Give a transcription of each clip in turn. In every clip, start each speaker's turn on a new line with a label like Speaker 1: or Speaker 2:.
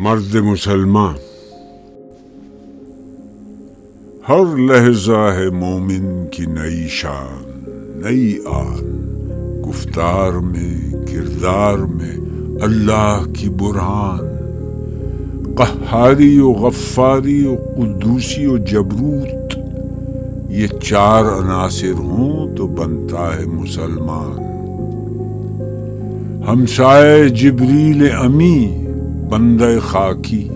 Speaker 1: مرد مسلمان ہر لحظہ ہے مومن کی نئی شان نئی آن، گفتار میں کردار میں اللہ کی برہان، قہاری و غفاری و قدوسی و جبروت، یہ چار عناصر ہوں تو بنتا ہے مسلمان۔ ہمسائے جبریل امی بندہ خاکی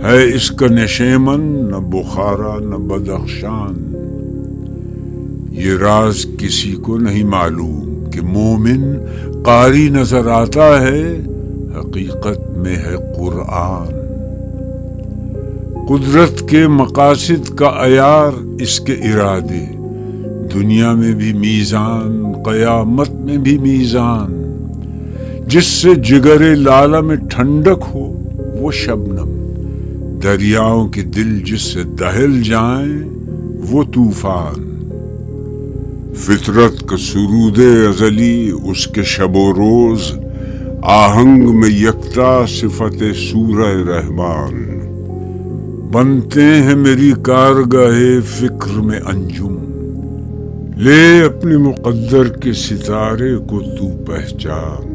Speaker 1: ہے، اس کا نشیمن نہ بخارا نہ بدخشان۔ یہ راز کسی کو نہیں معلوم کہ مومن قاری نظر آتا ہے، حقیقت میں ہے قرآن۔ قدرت کے مقاصد کا عیار اس کے ارادے، دنیا میں بھی میزان قیامت میں بھی میزان۔ جس سے جگر لالہ میں ٹھنڈک ہو وہ شبنم، دریاؤں کے دل جس سے دہل جائیں وہ طوفان۔ فطرت کا سرود ازلی اس کے شب و روز، آہنگ میں یکتا صفت سورہ رحمان۔ بنتے ہیں میری کارگاہ فکر میں انجم، لے اپنے مقدر کے ستارے کو تو پہچان۔